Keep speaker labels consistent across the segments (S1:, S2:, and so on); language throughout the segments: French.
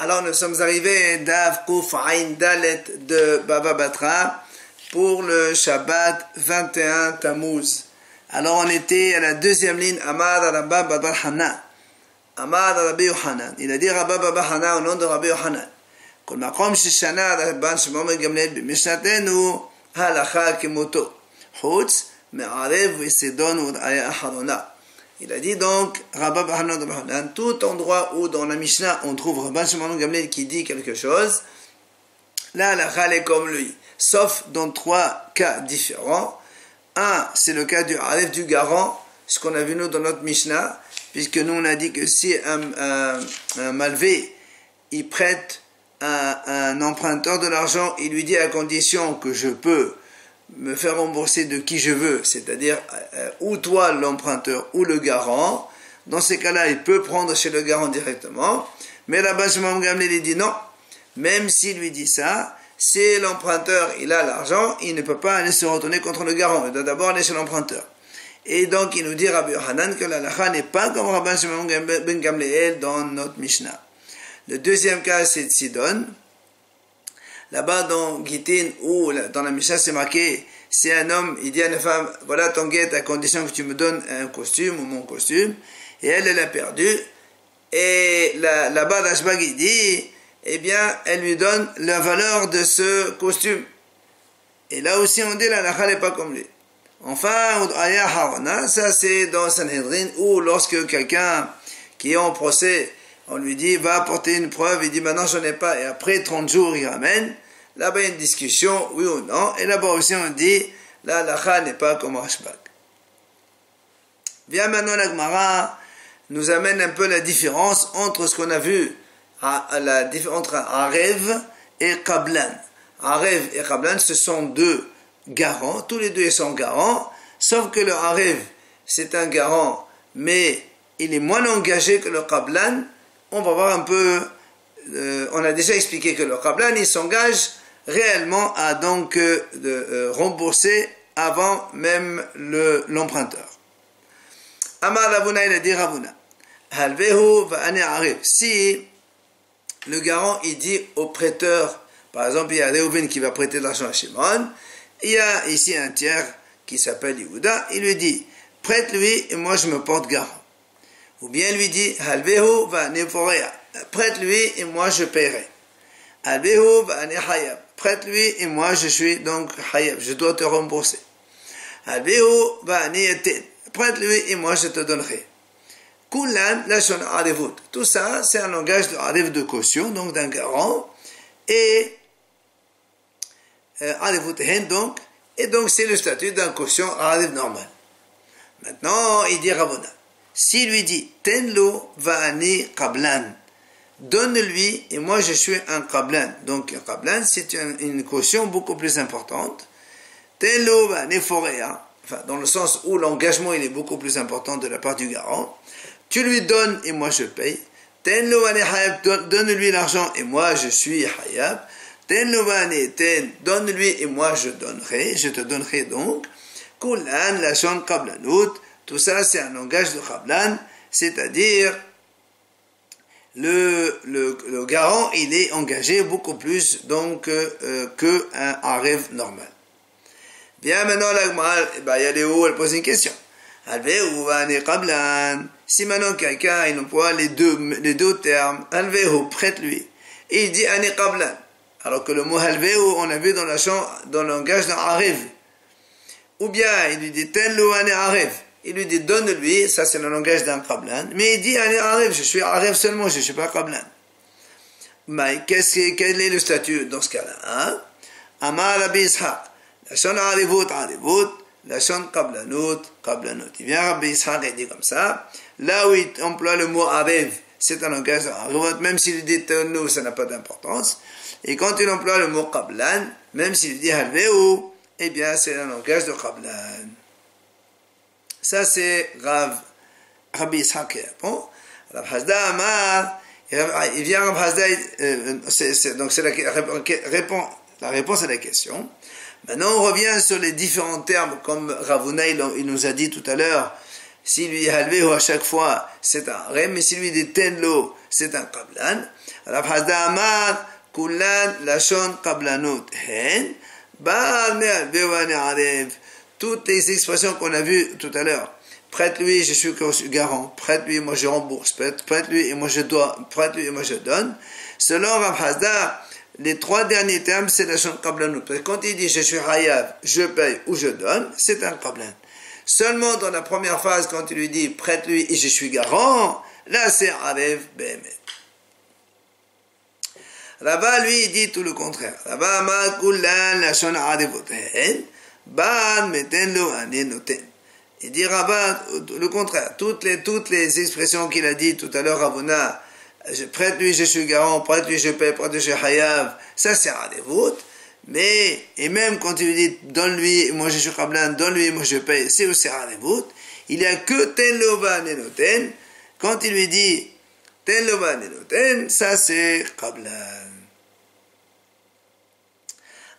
S1: Alors nous sommes arrivés Dav Kuf Ain Dalet de Baba Batra pour le Shabbat 21 Tammuz. Alors on était à la deuxième ligne Amad Rabba Baba Hanan. Amad Rabbi Yohanan. Il a dit Rabba Baba Hanan au nom de Rabbi Yohanan. Kol makom shishana Rabban Shimon ben Gamliel b'mishnatenu halacha kimoto. Chutz me'arev v'sedon u'raya acharona. Il a dit donc, Rabba Hanan, tout endroit où dans la Mishnah on trouve Rabban Shimon ben Gamliel qui dit quelque chose, là la halakha est comme lui, sauf dans trois cas différents. Un, c'est le cas du Aref du garant, ce qu'on a vu nous dans notre Mishnah, puisque nous on a dit que si un malvé, il prête à un emprunteur de l'argent, il lui dit à condition que je peux me faire rembourser de qui je veux, c'est-à-dire ou toi l'emprunteur ou le garant. Dans ces cas-là, il peut prendre chez le garant directement. Mais là-bas, Shimon ben Gamliel dit non. Même s'il lui dit ça, si l'emprunteur il a l'argent, il ne peut pas aller se retourner contre le garant. Il doit d'abord aller chez l'emprunteur. Et donc, il nous dit Rabbi Yohanan que la halakha n'est pas comme Rabban Shimon ben Gamliel dans notre Mishnah. Le deuxième cas, c'est Sidon. Là-bas, dans Gitin, ou dans la Mishnah, c'est marqué, si un homme, il dit à une femme, voilà ton guet à condition que tu me donnes un costume ou mon costume, et elle l'a perdu, et là-bas, l'Ashbag, il dit, eh bien, elle lui donne la valeur de ce costume. Et là aussi, on dit, la halakha n'est pas comme lui. Enfin, Aya Harana, ça c'est dans Sanhedrin, où lorsque quelqu'un qui est en procès, on lui dit, va apporter une preuve, il dit, maintenant j'en ai pas, et après 30 jours, il ramène. Là-bas, il y a une discussion, oui ou non, et là-bas aussi, on dit, la halakha n'est pas comme Rashbag. Bien maintenant, la Gemara nous amène un peu la différence entre ce qu'on a vu, entre Arev et Qablan. Arev et Qablan, ce sont deux garants, tous les deux ils sont garants, sauf que le Arev, c'est un garant, mais il est moins engagé que le Qablan. On va voir un peu, on a déjà expliqué que le Qablan, il s'engage réellement à donc rembourser avant même l'emprunteur. Amar Ravuna, il a dit Ravuna, Halvehu va'ane Arev. Si le garant, il dit au prêteur, par exemple, il y a Reuven qui va prêter de l'argent à Shimon, il y a ici un tiers qui s'appelle Yehuda, il lui dit, prête-lui et moi je me porte garant. Ou bien il lui dit, Halvehu va'ane Forea, prête-lui et moi je paierai. Halvehu va'ane Hayab, prête-lui et moi je suis donc Hayab, je dois te rembourser. Halvehu va'ane Yaten, prête-lui et moi je te donnerai. Kulan lashon arevut, tout ça c'est un langage de arev de caution, donc d'un garant, et arevut hen donc, et donc c'est le statut d'un caution arev normal. Maintenant il dit Ravuna, s'il lui dit tenlo va'ani qablan, donne-lui et moi je suis un qablan, donc un qablan c'est une caution beaucoup plus importante. Tenlo va'ani forea, enfin dans le sens où l'engagement il est beaucoup plus important de la part du garant. Tu lui donnes et moi je paye. Tenlo va'ani hayab, donne-lui l'argent et moi je suis hayab. Tenlo va'ani ten, donne-lui et moi je te donnerai donc. Kulan lashon qablanut. Tout ça, c'est un langage de Qablan, c'est-à-dire le garant, il est engagé beaucoup plus donc qu'un Arev normal. Bien, maintenant, la Gemara, elle pose une question. Si maintenant quelqu'un il emploie les deux termes, Halvehu, prête-lui, et il dit Ani Qablan, alors que le mot Halvehu, on a vu dans le langage d'un Arev. Ou bien, il lui dit Tenlo Ani Arev. Il lui dit, donne-lui, ça c'est le langage d'un Qablan, mais il dit, allez, Arev, je suis Arev seulement, je ne suis pas Qablan. Mais quel est le statut dans ce cas-là, hein? Amar Rabbi Ishaq, Lashon Arevut, Lashon Qablanut. Il vient Rabbi Ishaq et dit comme ça, là où il emploie le mot Arev, c'est un langage d'Arevut, même s'il dit nous, ça n'a pas d'importance. Et quand il emploie le mot Qablan, même s'il dit Halvehu, eh bien c'est un langage de Qablan. Ça, c'est Rabbi Ishaq qui répond. Rav Hasda Amar, il vient Rav Hasda, donc c'est la réponse à la question. Maintenant, on revient sur les différents termes, comme Ravuna, il nous a dit tout à l'heure, s'il lui halvé à chaque fois, c'est un rem, mais s'il lui dit tenlo, c'est un qablan. Rav Hasda Amar, kullan lashon qablanut hen, bar ne halvé wa ne arev. Toutes les expressions qu'on a vues tout à l'heure. Prête-lui, je suis garant. Prête-lui, moi je rembourse. Prête-lui et moi je dois. Prête-lui et moi je donne. Selon Rav Hasda, les trois derniers termes, c'est la lashon qablanut. Quand il dit je suis hayav, je paye ou je donne, c'est un qablan. Seulement dans la première phrase, quand il lui dit prête-lui et je suis garant, là c'est arev behemet. Là-bas, lui, il dit tout le contraire. Là-bas, ma kullan lashon arevot hen, ban metenlo ane noten. Il dit Rabat le contraire. Toutes les expressions qu'il a dit tout à l'heure, Ravuna, prête-lui, je suis garant, prête-lui, je paie, prête-lui, je suis hayav, ça c'est arevot. Mais, et même quand il lui dit donne-lui, moi je suis qablan, donne-lui, moi je paye, c'est aussi arevot. Il n'y a que ten lova nenoten. Quand il lui dit ten lova nenoten, ça c'est qablan.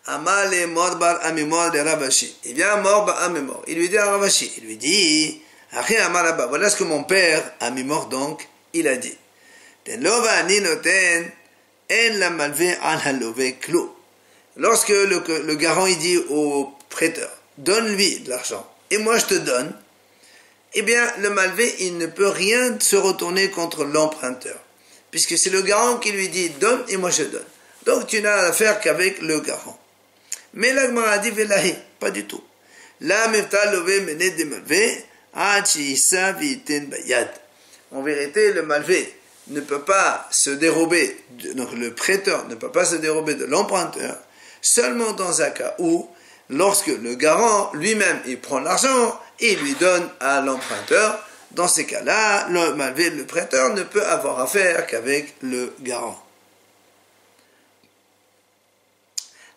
S1: Amale morbar amimor de Ravashi. Il vient morbar amimor. Il lui dit à Ravashi, il lui dit, voilà ce que mon père, amimor donc, il a dit. Ten lova nenoten, en la malvé an halové clou. Lorsque le garant il dit au prêteur, donne-lui de l'argent, et moi je te donne, eh bien le malvé il ne peut rien se retourner contre l'emprunteur, puisque c'est le garant qui lui dit donne et moi je donne. Donc tu n'as affaire qu'avec le garant. Mais la Gemara dit velahi, pas du tout. La mefta lové mené de malvé, achisa viten bayad. En vérité, le malvé ne peut pas se dérober, donc le prêteur ne peut pas se dérober de l'emprunteur, seulement dans un cas où, lorsque le garant lui-même il prend l'argent et il lui donne à l'emprunteur, dans ces cas-là, le prêteur ne peut avoir affaire qu'avec le garant.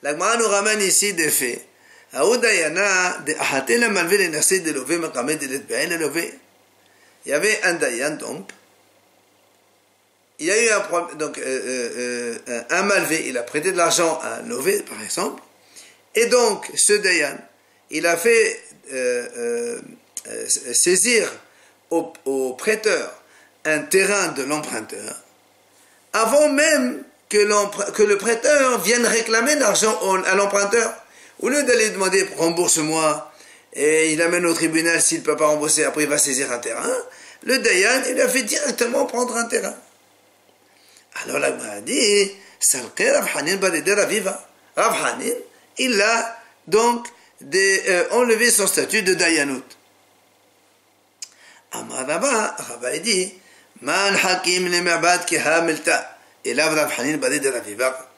S1: La Gemara nous ramène ici des faits. Il y avait un dayan donc. Il y a eu un malvé, il a prêté de l'argent à un lové, par exemple, et donc ce dayan, il a fait saisir au prêteur un terrain de l'emprunteur, avant même que le prêteur vienne réclamer l'argent à l'emprunteur. Au lieu d'aller demander rembourse-moi, et il amène au tribunal, s'il ne peut pas rembourser, après il va saisir un terrain, le dayan, il a fait directement prendre un terrain. Alors la Gemara dit, Salqe Rav Hanin Baridé Raviva. Rav Hanin, il a donc enlevé son statut de dayanut. Amar Rabba dit, Man hakim le mabad ki hamilta. Et là, Rav Hanin Baridé Raviva,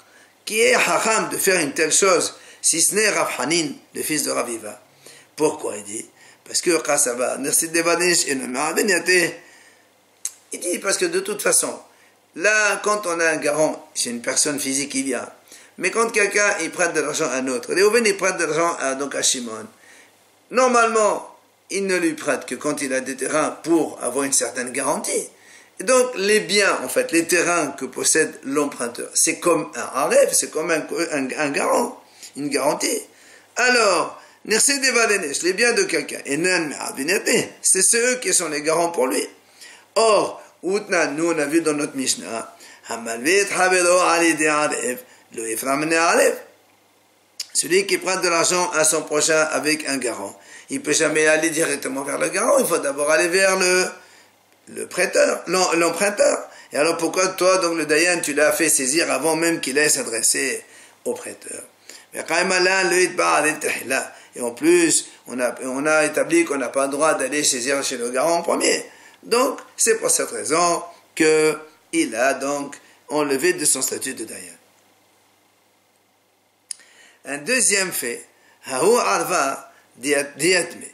S1: qui est hacham de faire une telle chose, si ce n'est Rav Hanin, le fils de Raviva. Pourquoi il dit? Parce que Kasaba, Nersid Devanish et le Ma'abenyate, il dit parce que de toute façon, là, quand on a un garant, c'est une personne physique qui vient. Mais quand quelqu'un il prête de l'argent à un autre, Réhouven il prête de l'argent à Shimon. Normalement, il ne lui prête que quand il a des terrains pour avoir une certaine garantie. Et donc, les biens, en fait, les terrains que possède l'emprunteur, c'est comme un rêve, c'est comme un garant, une garantie. Alors, les biens de quelqu'un, c'est ceux qui sont les garants pour lui. Or, nous on a vu dans notre Mishnah, celui qui prend de l'argent à son prochain avec un garant, il ne peut jamais aller directement vers le garant, il faut d'abord aller vers le prêteur, l'emprunteur. Et alors pourquoi toi, donc le dayan, tu l'as fait saisir avant même qu'il ait s'adresser au prêteur? Et en plus, on a établi qu'on n'a pas le droit d'aller saisir chez le garant en premier. Donc, c'est pour cette raison qu'il a donc enlevé de son statut de dayan. Un deuxième fait, Haou Arva Diatme.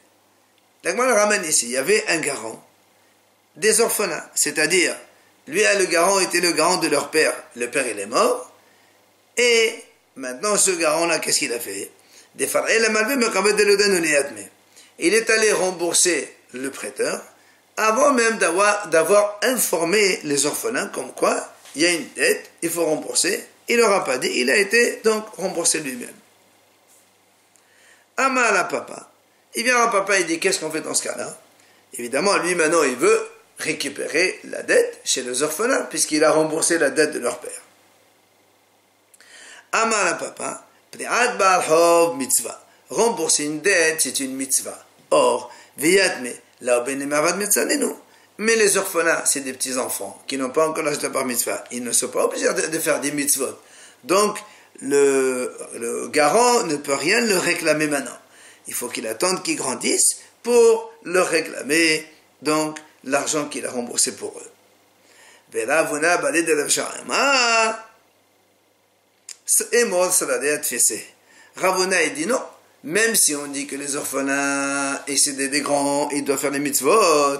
S1: La Gemara ramène ici, il y avait un garant des orphelins, c'est-à-dire, lui le garant était le garant de leur père. Le père il est mort, et maintenant ce garant-là, qu'est-ce qu'il a fait? Il est allé rembourser le prêteur avant même d'avoir informé les orphelins comme quoi il y a une dette, il faut rembourser. Il n'aura pas dit, il a été donc remboursé lui-même. Amar la papa. Il vient à papa, il dit, qu'est-ce qu'on fait dans ce cas-là? Évidemment, lui maintenant, il veut récupérer la dette chez les orphelins, puisqu'il a remboursé la dette de leur père. Amar la papa, Pri'at Baal Hov mitzvah. Rembourser une dette, c'est une mitzvah. Or, Viyatme, la Obenemavad Metzanenu. Mais les orphelins, c'est des petits-enfants qui n'ont pas encore l'âge de la bar mitzvah. Ils ne sont pas obligés de faire des mitzvot. Donc, le garant ne peut rien leur réclamer maintenant. Il faut qu'il attende qu'ils grandissent pour leur réclamer donc l'argent qu'il a remboursé pour eux. Ravuna, il dit non. Même si on dit que les orphelins, et c'est des grands, ils doivent faire les mitzvot,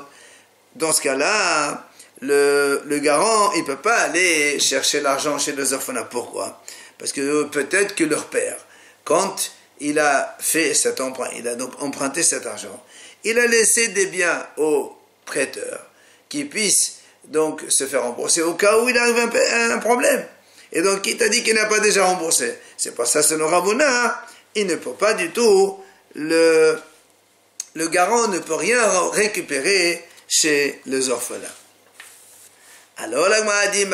S1: dans ce cas-là, le garant, il ne peut pas aller chercher l'argent chez les orphelins. Pourquoi? Parce que peut-être que leur père, quand il a fait cet emprunt, il a donc emprunté cet argent, il a laissé des biens aux prêteurs qui puissent donc se faire rembourser au cas où il arrive un problème. Et donc, qui t'a dit qu'il n'a pas déjà remboursé? C'est pour ça, selon Ravuna, il ne peut pas du tout, le garant ne peut rien récupérer chez les orphelins. Alors, la Gemara dit,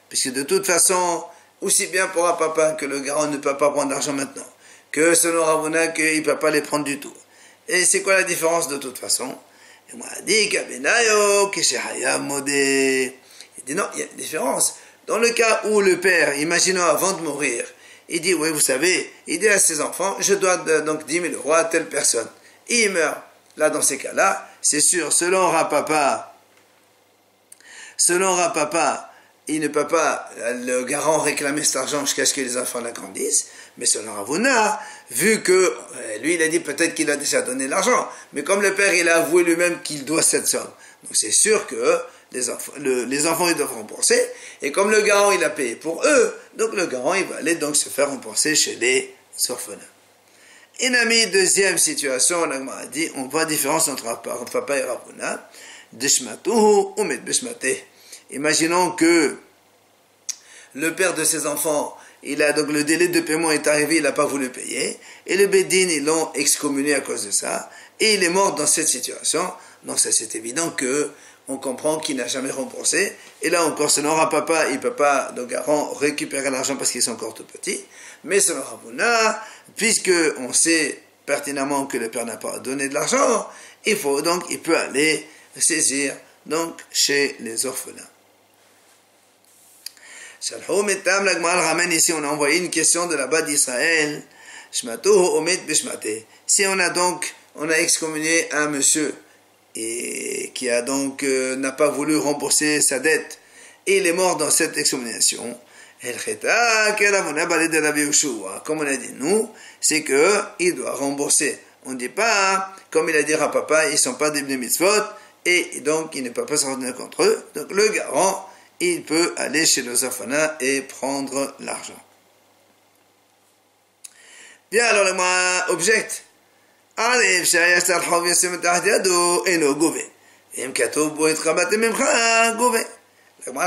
S1: puisque de toute façon, aussi bien pour un papa que le garant ne peut pas prendre l'argent maintenant, que selon Ravuna, qu'il ne peut pas les prendre du tout. Et c'est quoi la différence de toute façon? Il dit, il dit non, il y a une différence. Dans le cas où le père, imaginons avant de mourir, il dit, oui, vous savez, il dit à ses enfants, je dois donc 10 000 euros à telle personne. Et il meurt. Là, dans ces cas-là, c'est sûr, selon Rapapa, il ne peut pas, le garant, réclamer cet argent jusqu'à ce que les enfants l'agrandissent. Mais selon Ravuna, vu que, lui, il a dit peut-être qu'il a déjà donné l'argent, mais comme le père, il a avoué lui-même qu'il doit cette somme. Donc c'est sûr que les enfants, ils doivent rembourser. Et comme le garant, il a payé pour eux, donc le garant, il va aller donc se faire rembourser chez les orphelins. Inami, deuxième situation, on a dit, on voit la différence entre papa et Ravuna. Deshmatuhu ou medbeshmate. Imaginons que le père de ses enfants, il a donc le délai de paiement est arrivé, il n'a pas voulu payer, et le Bédine, ils l'ont excommunié à cause de ça, et il est mort dans cette situation. Donc ça, c'est évident que on comprend qu'il n'a jamais remboursé, et là encore, selon Rapapa, il ne peut pas, donc garant, récupérer l'argent parce qu'ils sont encore tout petits, mais selon Ravuna, puisque on sait pertinemment que le père n'a pas donné de l'argent, il peut aller saisir donc chez les orphelins. Ramène ici, on a envoyé une question de là-bas d'Israël. Si on a excommunié un monsieur et qui a donc n'a pas voulu rembourser sa dette et il est mort dans cette excommunication. Comme on a dit nous, c'est que il doit rembourser. On ne dit pas, comme il a dit à papa, ils ne sont pas des mitzvot et donc il ne peut pas se rendre contre eux. Donc le garant, il peut aller chez les orphelins et prendre l'argent. Bien, alors le moi objecte. La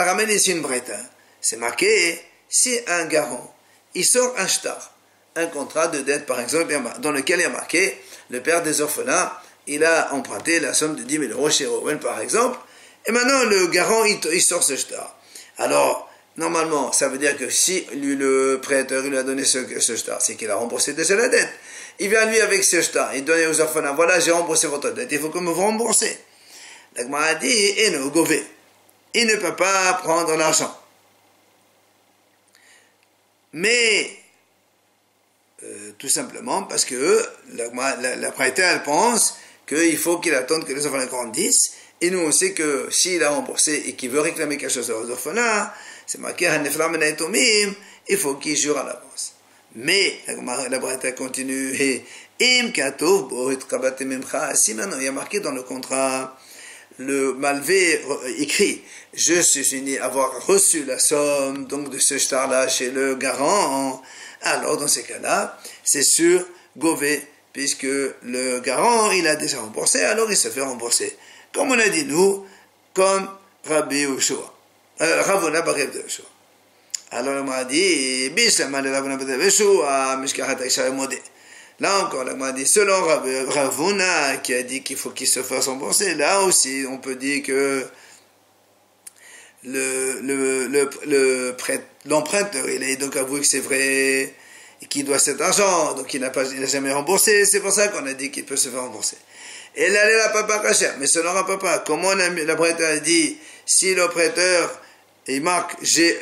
S1: ramène ici une breta. C'est marqué, si un garant, il sort un shtar, un contrat de dette par exemple, dans lequel il y a marqué, le père des orphelins, il a emprunté la somme de 10 000 euros chez Reuven par exemple, et maintenant le garant, il sort ce shtar. Alors, normalement, ça veut dire que si lui, le prêteur, il lui a donné ce shtar, c'est qu'il a remboursé déjà la dette. Il vient lui avec ce shtar, il donne aux orphelins, voilà, j'ai remboursé votre dette, il faut que vous remboursez. La Gemara a dit, il ne peut pas prendre l'argent. Mais, tout simplement parce que la prêteur, elle pense qu'il faut qu'il attende que les orphelins grandissent. Et nous, on sait que s'il a remboursé et qu'il veut réclamer quelque chose aux orphelins, c'est marqué, il faut qu'il jure à l'avance. Mais, la prêteur continue, si maintenant il y a marqué dans le contrat, le malvé écrit, je suis uni à avoir reçu la somme donc de ce shtar-là chez le garant, alors dans ces cas-là, c'est sûr, gové, puisque le garant, il a déjà remboursé, alors il se fait rembourser. Comme on a dit nous, comme Rabbi Yoshua, Ravuna bar Rabbi Yoshua. Alors on m'a dit, Là encore, la dit, selon Ravuna, qui a dit qu'il faut qu'il se fasse rembourser, là aussi, on peut dire que l'emprunteur, il a donc avoué que c'est vrai, et qu'il doit cet argent, donc il n'a jamais remboursé, c'est pour ça qu'on a dit qu'il peut se faire rembourser. Et là, la papa cachère, mais selon la papa, comment la prêteur a dit, si le prêteur, il marque, j'ai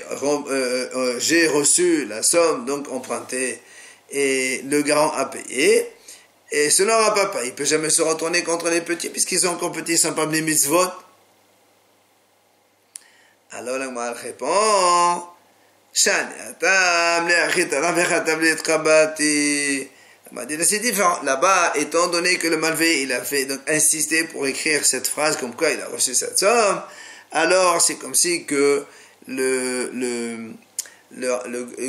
S1: reçu la somme, donc empruntée, et le garant a payé, et selon la papa, il peut jamais se retourner contre les petits, puisqu'ils sont encore petits, ils ne sont pas les mitzvot. Alors la Gemara répond, c'est différent. Là-bas, étant donné que le malvé, il a fait donc insister pour écrire cette phrase comme quoi il a reçu cette somme, alors c'est comme si que le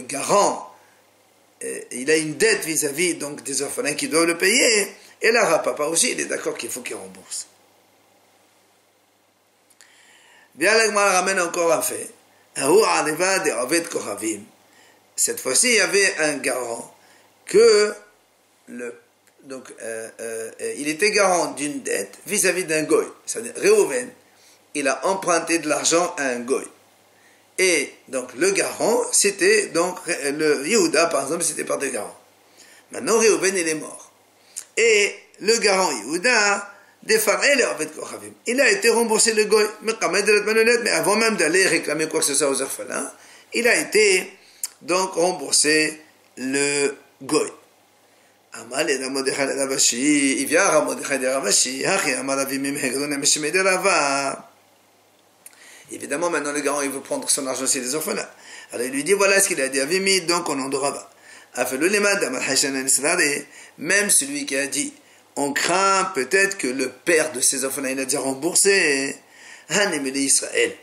S1: garant, il a une dette vis-à-vis donc des orphelins qui doivent le payer, et là, papa aussi, il est d'accord qu'il faut qu'il rembourse. Bien, la Gemara ramène encore un fait. Cette fois-ci, il y avait un garant que il était garant d'une dette vis-à-vis d'un goy. C'est-à-dire, Réhouven, il a emprunté de l'argent à un goy. Et donc, le garant, c'était donc, le Yehuda, par exemple, c'était par des garants. Maintenant, Réhouven, il est mort. Et le garant Yehuda, il a été remboursé le goy, mais avant même d'aller réclamer quoi que ce soit aux orphelins, il a été donc remboursé le goy. Il vient à Mordechai de Ravashi, évidemment maintenant le garant il veut prendre son argent chez les orphelins. Alors il lui dit voilà ce qu'il a dit à Vimi, donc on en Rava. Même celui qui a dit on craint peut-être que le père de ces orphelins, il a déjà remboursé. Israël.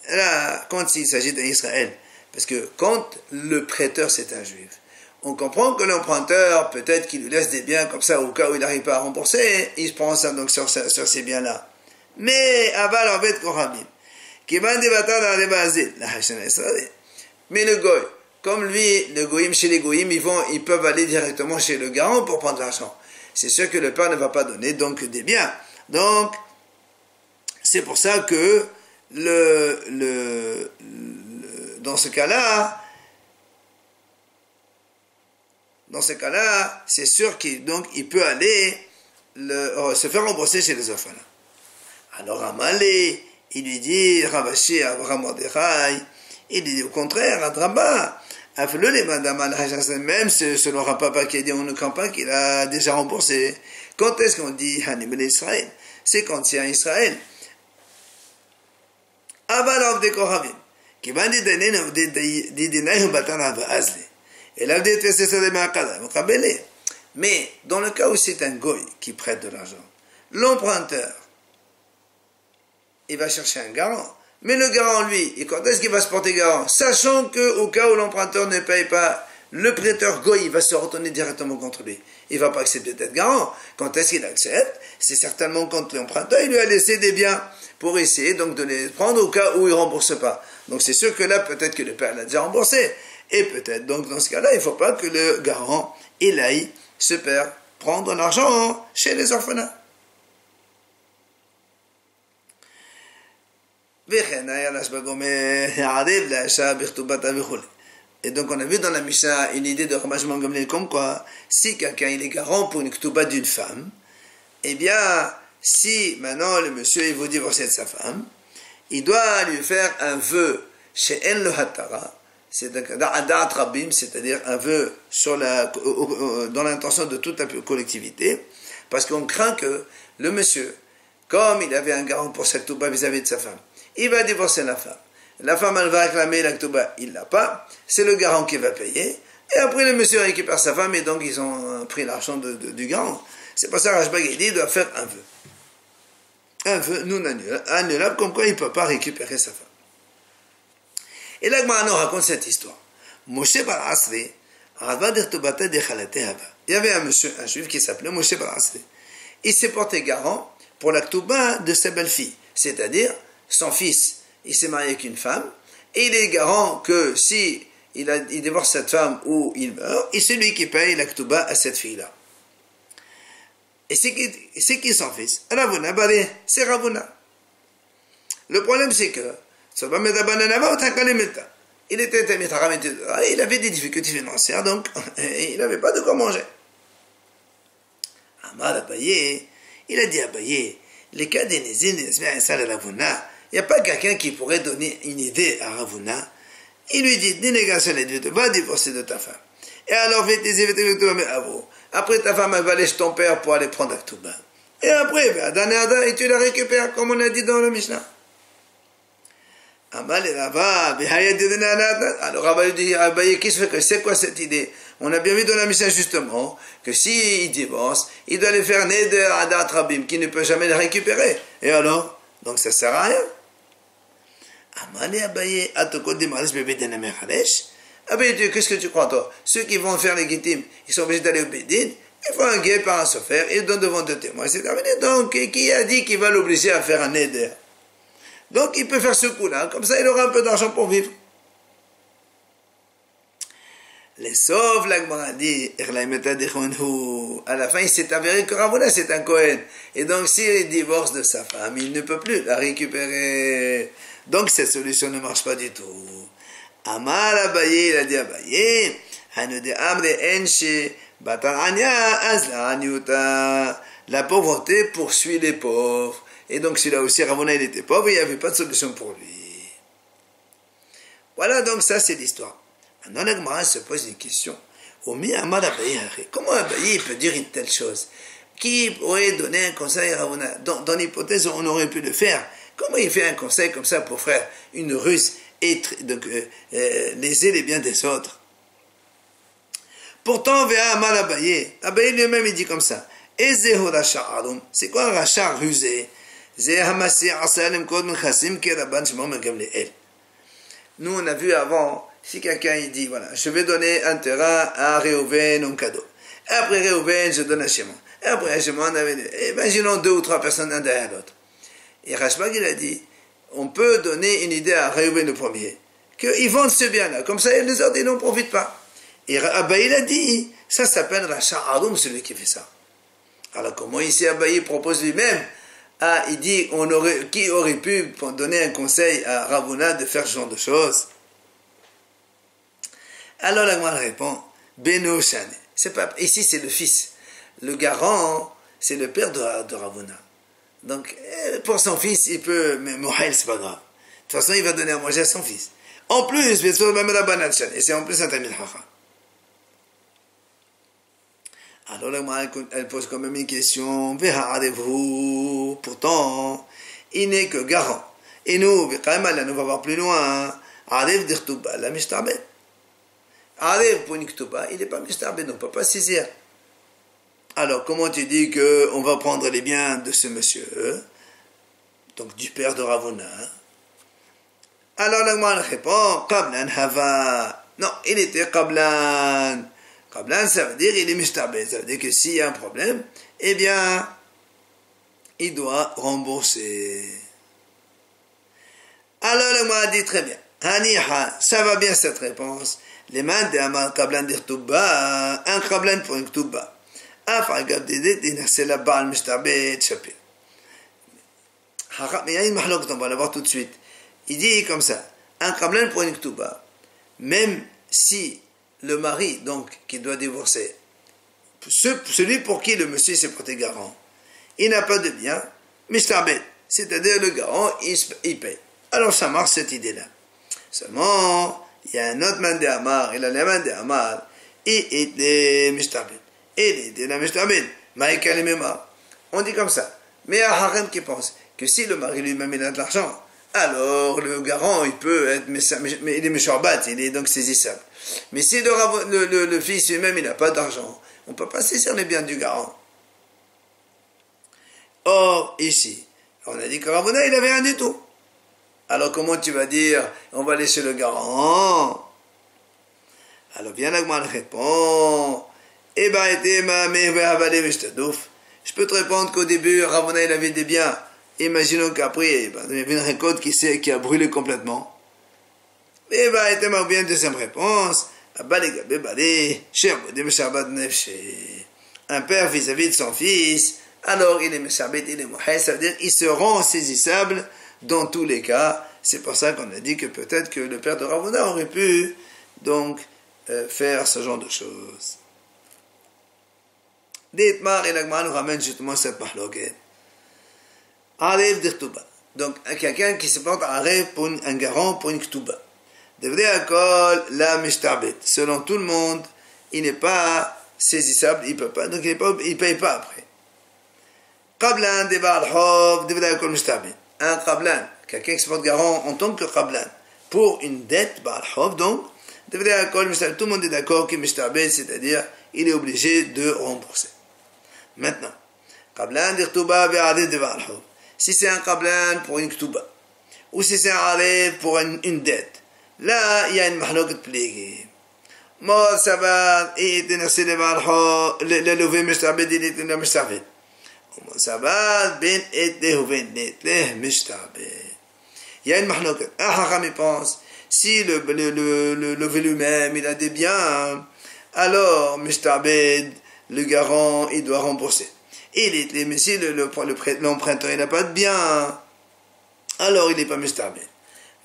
S1: Là, quand il s'agit d'un Israël, parce que quand le prêteur c'est un juif, on comprend que l'emprunteur, peut-être qu'il lui laisse des biens comme ça, au cas où il n'arrive pas à rembourser, il se prend ça donc sur ces biens-là. Mais, aval en fait Koramim, qui va débattre dans les bases, mais le goy, comme lui, le goyim, chez les goyim, ils peuvent aller directement chez le garant pour prendre l'argent. C'est sûr que le père ne va pas donner donc des biens. Donc, c'est pour ça que dans ce cas-là, c'est sûr qu'il peut aller se faire rembourser chez les orphelins. Alors Amalé, il lui dit, Ravashi, Abraham Mordechai, il dit au contraire, à Draba, même selon un papa qui a dit on ne craint pas qu'il a déjà remboursé. Quand est-ce qu'on dit Hanibel Israël? C'est quand c'est un Israël. Avalov de Kohavim. Qui va dire mais dans le cas où c'est un goy qui prête de l'argent, l'emprunteur, il va chercher un garant. Mais le garant, lui, et quand est-ce qu'il va se porter garant? Sachant qu'au cas où l'emprunteur ne paye pas, le prêteur goy, il va se retourner directement contre lui. Il ne va pas accepter d'être garant. Quand est-ce qu'il accepte? C'est certainement quand l'emprunteur, il lui a laissé des biens pour essayer donc de les prendre au cas où il ne rembourse pas. Donc c'est sûr que là, peut-être que le père l'a déjà remboursé. Et peut-être, donc dans ce cas-là, il ne faut pas que le garant, il aille se faire prendre l'argent chez les orphelins. Et donc on a vu dans la Mishnah une idée de Ramash Gamliel comme quoi si quelqu'un il est garant pour une ketouba d'une femme, eh bien si maintenant le monsieur il veut divorcer de sa femme, il doit lui faire un vœu chez En le Hatara, c'est-à-dire un vœu dans l'intention de toute la collectivité, parce qu'on craint que le monsieur, comme il avait un garant pour cette ketouba vis-à-vis de sa femme, il va divorcer la femme. La femme, elle va réclamer la ketouba, il l'a pas. C'est le garant qui va payer. Et après, le monsieur récupère sa femme et donc ils ont pris l'argent du garant. C'est pour ça que Rashbag dit il doit faire un vœu. Un vœu non annulable, comme quoi il ne peut pas récupérer sa femme. Et là, Gmarano raconte cette histoire. Moshe bar Asri, il y avait un juif qui s'appelait Moshe bar Asri. Il s'est porté garant pour la ketouba de sa belle-fille, c'est-à-dire son fils, il s'est marié avec une femme, et il est garant que si il divorce cette femme ou il meurt, et c'est lui qui paye la ketouba à cette fille-là. Et c'est qui son fils? Ravuna, c'est Ravuna. Le problème, c'est que il était il avait des difficultés financières, donc il n'avait pas de quoi manger. Amar Abaye, il a dit à Abaye, les cas des Nézines, il n'y a pas quelqu'un qui pourrait donner une idée à Ravuna. Il lui dit, dénégation les deux, va divorcer de ta femme. Et alors, après ta femme, elle va aller chez ton père pour aller prendre Aktuba. Et après, et tu la récupères, comme on a dit dans le Mishnah. Alors Rabba lui dit, qu'est-ce que c'est quoi cette idée? On a bien vu dans la Mishnah justement que s'il divorce, il doit aller faire Neder Adat Rabim, qui ne peut jamais le récupérer. Et alors? Donc ça sert à rien. Abaye, qu'est-ce que tu crois toi? Ceux qui vont faire les guitimes, ils sont obligés d'aller au Bédine, ils font un guet par un sofer, ils donnent devant deux témoins, c'est terminé. Donc, qui a dit qu'il va l'obliger à faire un Neder? Donc il peut faire ce coup-là, comme ça il aura un peu d'argent pour vivre. Les sauves, l'Agmara dit, à la fin il s'est avéré que Ravuna c'est un Kohen. Et donc s'il divorce de sa femme, il ne peut plus la récupérer. Donc cette solution ne marche pas du tout. Amar Abaye, il a dit Abaye, la pauvreté poursuit les pauvres. Et donc celui-là aussi, Ravuna il était pauvre, il n'y avait pas de solution pour lui. Voilà, donc ça c'est l'histoire. Maintenant l'Agmara se pose une question. Comment Abaye peut dire une telle chose? Qui pourrait donner un conseil à Ravuna? Dans l'hypothèse où on aurait pu le faire, comment il fait un conseil comme ça pour faire une ruse et donc, léser les biens des autres? Pourtant, Abaye lui-même il dit comme ça. C'est quoi un rachat rusé? Nous on a vu avant, si quelqu'un il dit voilà, je vais donner un terrain à Réhouven en cadeau. Après Réhouven, je donne à Shimon. Après Shimon, imaginons 2 ou 3 personnes un derrière l'autre. Et Rashbag il a dit, on peut donner une idée à Réhouven le premier, qu'ils vendent ce bien-là, comme ça les autres ils n'en profitent pas. Et Abaye il a dit, ça s'appelle Rachat Arum, celui qui fait ça. Alors comment ici Abaye propose lui-même? Il dit, qui aurait pu donner un conseil à Ravuna de faire ce genre de choses? Alors la Gemara répond, Beno Shane. Ici c'est le fils. Le garant, c'est le père de Ravuna. Donc, pour son fils, il peut, mais Mohel, c'est pas grave. De toute façon, il va donner à manger à son fils. En plus, et c'est en plus un Tamil Chacham. Alors elle pose quand même une question. Pourtant, il n'est que garant. Et nous, quand même, là, nous va voir plus loin. Arif d'Irtuba, la Mishtabed. Arif pour une Ktuba, il n'est pas Mishtabed, on ne peut pas saisir. Alors, comment tu dis qu'on va prendre les biens de ce monsieur, donc du père de Ravuna? Alors, la répond, Qablan Hava. Non, il était Qablan. Qablan, ça veut dire il est mishtabed. Ça veut dire que s'il y a un problème, eh bien, il doit rembourser. Alors le m'a dit très bien. Haniha, ça va bien cette réponse. Les mains de Qablan d'Irtuba, un Qablan pour une Ktuba. C'est la balle mishtabed chapir. Mais il y a une mahlok, on va la voir tout de suite. Il dit comme ça, un Qablan pour une Ktuba, même si le mari, donc, qui doit divorcer, celui pour qui le monsieur s'est porté garant, il n'a pas de bien, mishtabed, c'est-à-dire le garant, il paye. Alors ça marche cette idée-là. Seulement, il y a un autre man de Amar, il a la main de Amar, et il est mishtabed. Il est la mishtabed, maïka le méma. On dit comme ça. Mais il y a un harem qui pense que si le mari lui-même il a de l'argent, alors le garant, il peut être, mais il est misharbat, il est donc saisissable. Mais si le fils lui-même, il n'a pas d'argent, on ne peut pas saisir les biens du garant. Or, ici, on a dit que Ravuna, il n'avait rien du tout. Alors comment tu vas dire, on va laisser le garant? Alors bien l'Agma répond, je peux te répondre qu'au début, Ravuna, il avait des biens. Imaginons qu'après, il y avait une récolte qui a brûlé complètement. Et bien deuxième réponse, un père vis-à-vis de son fils, alors il est Meshabed, il est Mouhay, ça veut dire qu'ils seront saisissables dans tous les cas. C'est pour ça qu'on a dit que peut-être que le père de Rav Huna aurait pu donc faire ce genre de choses. D'Itmar et l'Agma nous ramène justement cette mahloquette. Arif de Ktuba. Donc quelqu'un qui se porte arif pour un garant pour une Ktuba. Devrait accord la Mishtabet. Selon tout le monde, il n'est pas saisissable, il peut pas, donc il paye pas après. Qablan de Baal Hov, devrait accord Mishtabet. Un Qablan, quelqu'un qui se porte garant en tant que Qablan pour une dette Baal Hov, donc devrait accord Mishtabet. Tout le monde est d'accord que Mishtabet, c'est-à-dire il est obligé de rembourser. Maintenant, Qablan de Ktuba ve'adid de Baal Hov. Si c'est un Qablan pour une Ktuba, ou si c'est un arif pour une dette, là, il y a une mahloquette pliée. Mor sabat, il était nassé le levé Mishtabed, il était le Mishtabed. Mor sabat, ben et levé le Mishtabed. Il y a une mahloquette. Un hacham, il pense, si le levé lui-même, il a des biens, alors Mishtabed, le garant, il doit rembourser. Mais si l'emprunteur, il n'a pas de biens, alors il n'est pas Mishtabed.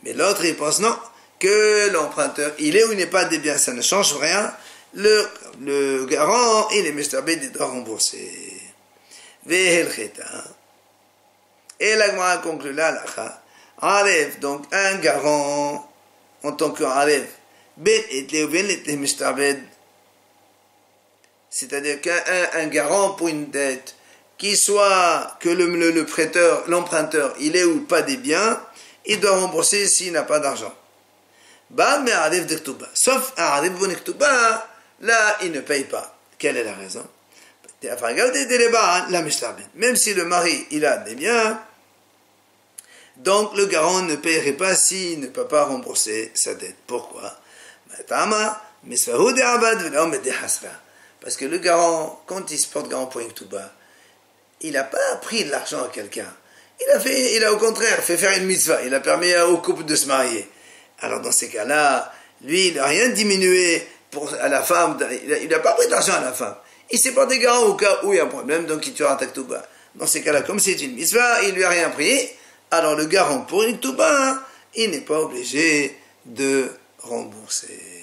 S1: Mais l'autre, il pense non, que l'emprunteur, il est ou il n'est pas des biens, ça ne change rien. Le garant, il est Mishtabed, il doit rembourser. Vehel Cheta. Et la Gemara conclut là, l'Acha. Aref, donc un garant, en tant qu'Aref, ben et le Mishtabed. C'est-à-dire qu'un garant pour une dette, qui soit que le prêteur, l'emprunteur, il est ou pas des biens, il doit rembourser s'il n'a pas d'argent. Sauf un Arif de Ktuba, là, il ne paye pas. Quelle est la raison? Même si le mari, il a des biens, donc le garant ne paierait pas s'il ne peut pas rembourser sa dette. Pourquoi? Parce que le garant, quand il se porte garant pour une Ktuba, il n'a pas pris de l'argent à quelqu'un. Il a au contraire fait faire une mitzvah. Il a permis au couple de se marier. Alors dans ces cas-là, lui, il n'a rien diminué à la femme. Il n'a pas pris d'argent à la femme. Il s'est porté garant au cas où il y a un problème, donc il tuera un Ktuba. Dans ces cas-là, comme c'est une mitzvah, il lui a rien pris. Alors le garant pour une Ktuba, il n'est pas obligé de rembourser.